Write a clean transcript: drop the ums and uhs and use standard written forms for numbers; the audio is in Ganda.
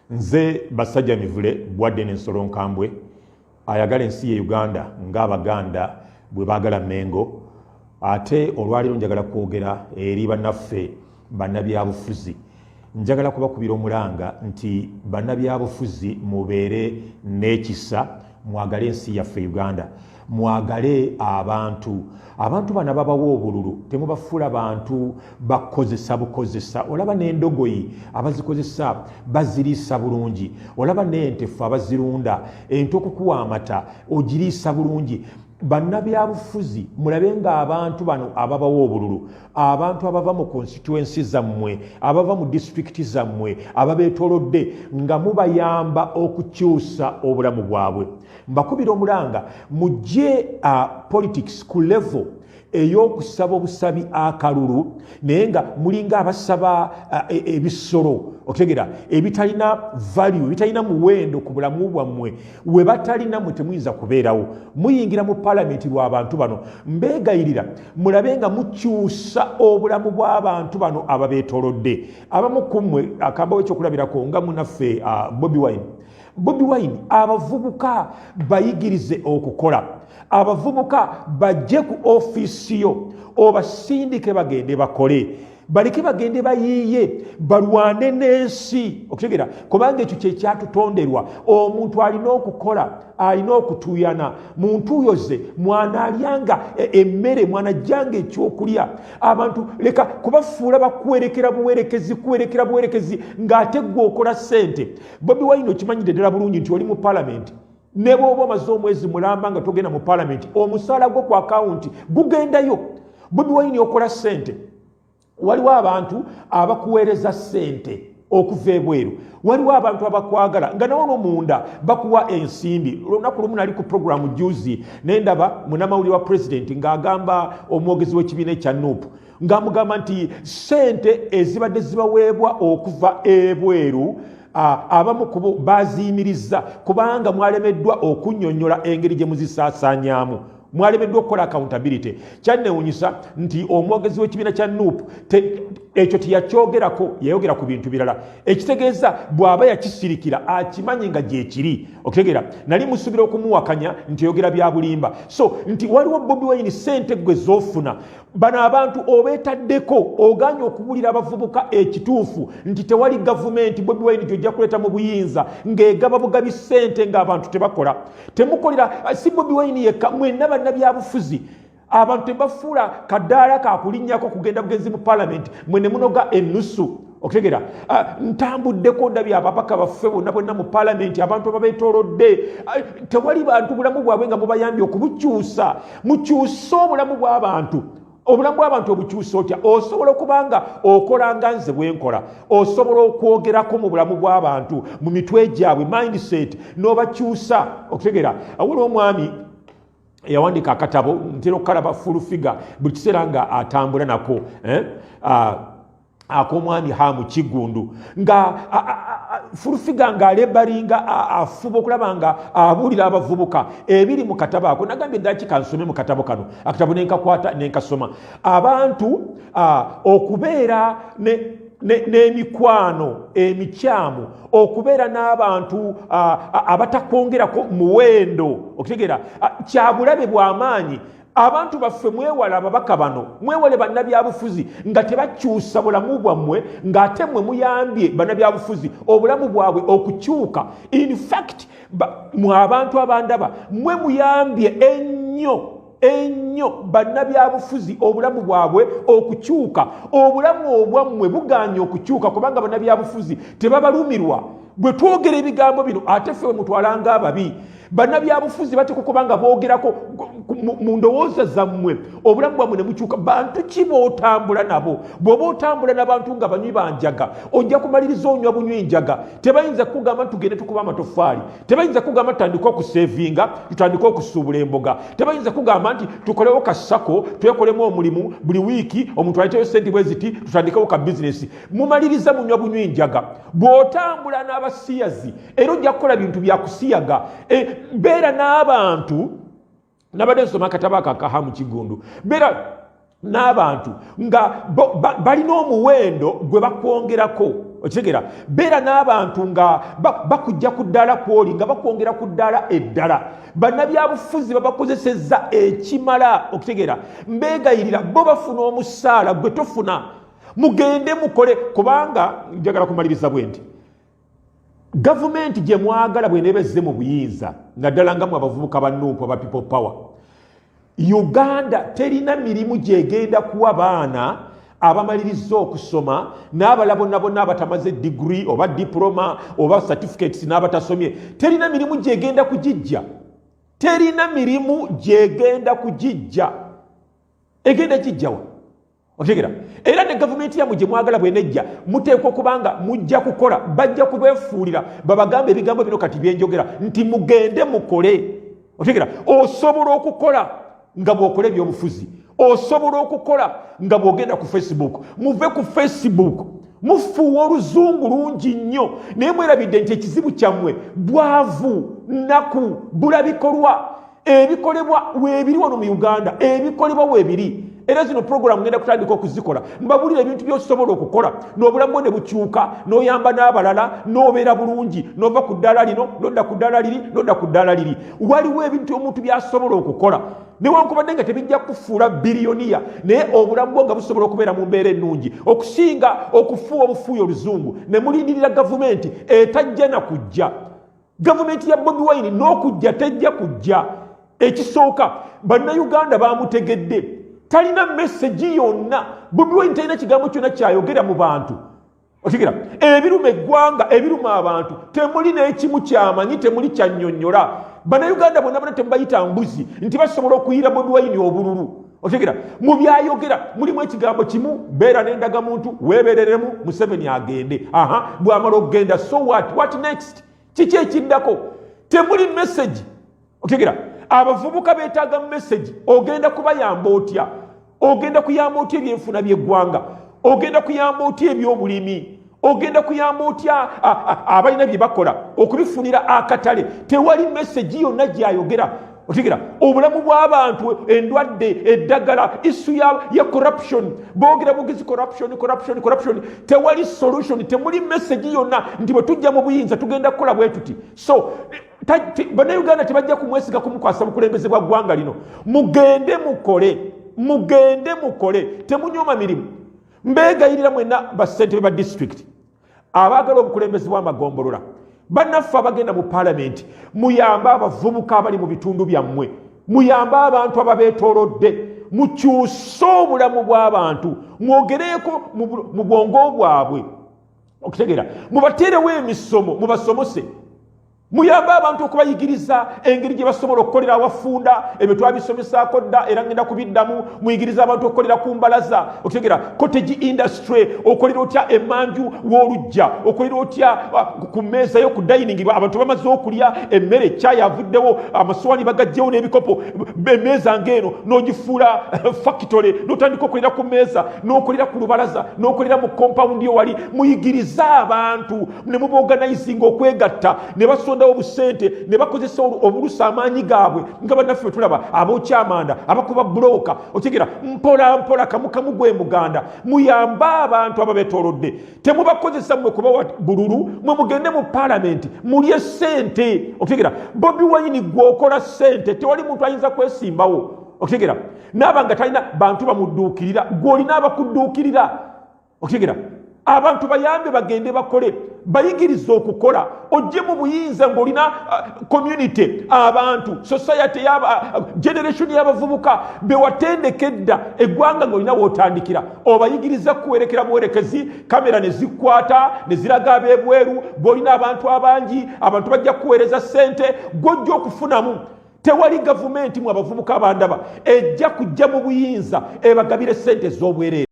Nze Basajja Mivule Bwadde n'ensolo nkambwe ayagala ensi ye Uganda ng'Abaganda bwe baagala Mengo ate olwaliro njagala kwogera eri bannaffe bannabyabufuzi njagala kubakubira omulanga nti bannabyabufuzi mubeere n'ekisa mwagale ensi yaffe Uganda mwagale abantu bano babawa obululu temubafuula bantu bakozesa bukozesa olaba n'endogoyi abazikozesa baziriisa bulungi olaba n'entefu abazirunda ente okukuwa amata ogiriisa bulungi bannabyabufuzi mulabe nga abantu bano ababawa obululu abantu abava mu constituency zammwe abava mu district zammwe ababeetolodde nga mubayamba okukyusa obulamu bwabwe mbakubira omulanga mujje politics ku level ey'okusaba obusabi akalulu naye nga mulinga abasaba ebisolo okutegera ebitalina value bitalina muwendo ku bulamu bwammwe we batalina mwe temuyinza kubeerawo muyingira mu palamenti lw'abantu bano mbeegayirira mulabe nga mukyusa obulamu bw'abantu bano ababeetolodde abamu ku mmwe akambawo ekyokulabirako nga munaffe Bobi Wine abavubuka bayigirize okukola abavubuka bajje ku ofiisi yo obasindike bagende bakole baleke bagende bayiiye balwane n'ensi okutegera kubanga ekyo kye kyatutonderwa omuntu alina okukola alina okutuyana muntu yoze mwana alyanga emmere mwana jjanga ekyokulya abantu leka kubafuula bakuwerekera buwerekezi ng'ate gwe okola ssente Bobi Wine okimanyidde ddala bulungi nti oli mu palamenti ne bw'oba omaze omwezi mulamba nga togenda mu palamenti omusaala gwo ku akawunti gugendayo Bobi Wine okola ssente waliwo abantu abakuweereza ssente okuva ebweru waliwo abantu abakwagala nga nawo n'omunda bakuwa ensimbi olunaku lumu nali ku programu juzi nendaba munamawulire wa pulezidenti ng'agamba omwogezi w'ekibiina ekya NUP ng'amugamba nti ssente ezibadde zibaweebwa okuva ebweru abamu kubo baziyimiriza kubanga mwalemeddwa okunnyonnyola engeri gye muzisaasaanyaamu mwalemeddwa okukola accountability kyannewunyisa nti omwogezi w'ekibiina kya NUP ekyo teyakyogerako yayogera ku bintu birala ekitegeeza bw'aba yakisirikira akimanyi nga gyekiri okutegeera nali musuubira okumuwakanya nti yogera bya bulimba so nti waliwo Bobi Wine ssente gwe z'ofuna bano abantu obeetaddeko oganye okuwulira abavubuka ekituufu nti tewali gavumenti Bobi Wine gy'ojja kuleeta mu buyinza ng'egaba bugabi ssente ng'abantu tebakola temukolera si Bobi Wine yekka mwenna bannabyabufuzi abantu tebafuula kadaala kakulinnyako kugenda bugenzi mu palamenti mwene munoga ennusu okutegera ntambuddeko ndabye ababaka baffe bonna mu palamenti abantu ababeetolodde tewali bantu bulamu bwabwe nga mubayambye okubukyusa mukyuse obulamu bw'abantu obulamu bw'abantu obukyusa otya osobola okubanga okola nga nze bwenkola osobola okwogerako mu bulamu bw'abantu mu mitwe gyabwe mindset n'obakyusa okutegera awula omwami yawandika akatabo ntera okukalaba full figure buli kiseera nga atambula nako ak'omwami Hamu Kigundu nga full figure ng'alebalinga afuba okulaba nga abuulira abavubuka ebiri mu katabo ako nagambye ddaki kansome mu katabo kano akatabo nenkakwata nenkasoma abantu okubeera n'emikwano emikyamu okubeera n'abantu abatakwongerako muwendo okutegeera kyabulabe bw'amaanyi abantu baffe mwewale ababaka bano mwewale bannabyabufuzi nga tebakyusa bulamu bwammwe ng'ate mmwe muyambye bannabyabufuzi obulamu bwabwe okukyuka in fact mwe abantu abandaba mmwe muyambye ennyo bannabyabufuzi obulamu bwabwe okukyuka obulamu obwammwe buganye okukyuka kubanga bannabyabufuzi tebabalumirwa bwe twogera ebigambo bino ate ffe mutwalanga ababi bannabyabufuzi bateka kubanga boogerako mu ndowooza zammwe obulamu bwammwe ne mukyuka bantu ki bootambula nabo bw'oba otambula n'abantu nga banywi banjaga ojja kumaliriza onywa bunywi njaga tebayinza kugamba nti tugende tukuba amatoffaali tebayinza kugamba tutandike okuseevinga tutandike okusuubula emboga tebayinza kugamba nti tukolewo kasako twekolemu omulimu buli wiiki omuntu aliteyo sente bwe ziti tutandikewo ka bizinesi mumaliriza munywa bunywi njaga bw'otambula n'abasiyazi era ojja kukola bintu byakusiyaga beera n'abantu nabadde nsoma akatabo aka Hamu Kigundu beera n'abantu nga balina omuwendo gwe bakwongerako okitegera beera n'abantu nga bakujja ku ddaala kwoli nga bakwongera ku ddaala eddala bannabyabufuzi babakozesezza ekimala okutegeera mbeegayirira bo bafuna omusaala gwe tofuna mugende mukole kubanga njagala kumaliriza bwe nti gavumenti gye mwagala bw'eneebezze mu buyinza naddala nga mwe abavubuka bannuupu aba people power Uganda terina mirimu gyegenda kuwa baana abamaliriza okusoma n'abala bonna bonna abatamaze degree oba diploma oba certificates n'abatasomye terina mirimu gyegenda kugijja egenda gijjawa otegera era ne gavumenti yammwe gye mwagala bw'enejja muteekwa okubanga mujja kukola bajja kubeefuulira babagambe ebigambo bino kati byenjogera nti mugende mukole otegera osobola okukola nga bw'okola ebyobufuzi osobola okukola nga bw'ogenda ku Facebook muve ku Facebook mufuuwa oluzungu lungi nnyo naye mwerabidde nti ekizibu kyammwe bwavu nnaku bulabikolwa ebikolebwa weebiri wano mu Uganda ebikolebwa weebiri era zino programu ngenda kutandika okuzikola mbabulira ebintu by'osobola okukola n'obulamu bwo ne bukyuka n'oyamba n'abalala n'obeera bulungi n'ova ku ddaala lino n'odda ku ddaala liri n'odda ku ddaala liri waliwo ebintu omuntu by'asobola okukola newankubadde nga tebijja kufuula biliyoniya naye obulamu bwo nga busobola okubeera mu mbeera ennungi okusinga okufuuwa obufuuyi oluzungu ne mulindirira gavumenti etajja na kujja gavumenti ya Bobi Wine n'okujja tejja kujja ekisooka bannayuganda bamutegedde talina message yonna Bobi Wine talina kigambo kyonna kyayogera mu bantu otegera ebiruma eggwanga ebiruma abantu temuli n'ekimu kyamanyi temuli kyannyonnyola bannayuganda bonna bonna temubayita mbuzi nti basobola okuyira Bobi Wine obululu otegera mu byayogera mulimu ekigambo kimu beera n'endagamuntu weebereremu Museveni agende bw'amala okugenda so what next kiki ekiddako temuli message otegera abavubuka beetaaga message ogenda kubayamba otya ogenda kuyamba otya ebyenfuna by'eggwanga ogenda kuyamba otya ebyobulimi ogenda kuyamba otya abalina bye bakola okubifunira akatale tewali message yonna gyayogera otegera obulamu bw'abantu endwadde eddagala isu ya corruption boogera bugezi corruption tewali solution temuli message yonna nti bwe tujja mu buyinza tugenda kukola bwe tuti so bannayuganda tebajja kumwesiga kumukwasa bukulembeze bwa ggwanga lino mugende mukole temunyooma mirimu mbeegayirira mwenna bassentebe ba district abaagala obukulembeze bw'amagombolola bannaffe abagenda mu paalamenti muyambe abavubuka abali mu bitundu byammwe muyambe abantu ababeetoolodde mukyuse obulamu bw'abantu mwogereeko mu bwongo bwabwe okutegeera mubateerewo emisomo mubasomose muyambe abantu okubayigiriza engeri gye basobola okukolera awafunda ebyo twabisomesaako dda era ngenda kubiddamu muyigiriza abantu okukolera ku mbalaza okutegera cottage industry okolera otya emanju w'olujja okolera otya ku mmeeza yo ku dining abantu bamaze okulya emmere caayi avuddewo amasowaani bagajjewo n'ebikopo emmeeza ng'eno n'ogifuula factory n'otandika okolera ku mmeeza n'okolera ku lubalaza n'okolera mu compound yo wali muyigirize abantu ne mubaorganizinga okwegatta ne basondawo obusente ne bakozesa obulusa amaanyi gaabwe nga bannaffe tulaba ab'okyamanda abakuba buloka otegera mpola kamukamu gwe muganda muyambe abantu ababeetoolodde temubakozesa mmwe kubawa bululu mwe mugende mu paalamenti mulye ssente otegera Bobi Wine gwokola ssente tewali muntu ayinza kwesimbawo otegera naaba nga talina bantu bamudduukirira gw'olina abakudduukirira otegera abantu bayambe bagende bakole bayigiriza okukola ojje mu buyinza ng'olina community abantu society generation y'abavubuka bewatendekedda eggwanga ng'olina wootandikira obayigiriza kuwerekera buwerekezi kamera ne zikwata ne ziraga ab'ebweru bw'olina abantu abangi abantu bajja kuweereza ssente gw'ojja okufunamu tewali gavumenti mu abavubuka abandaba ejja kujja mu buyinza ebagabire ssente z'obwereere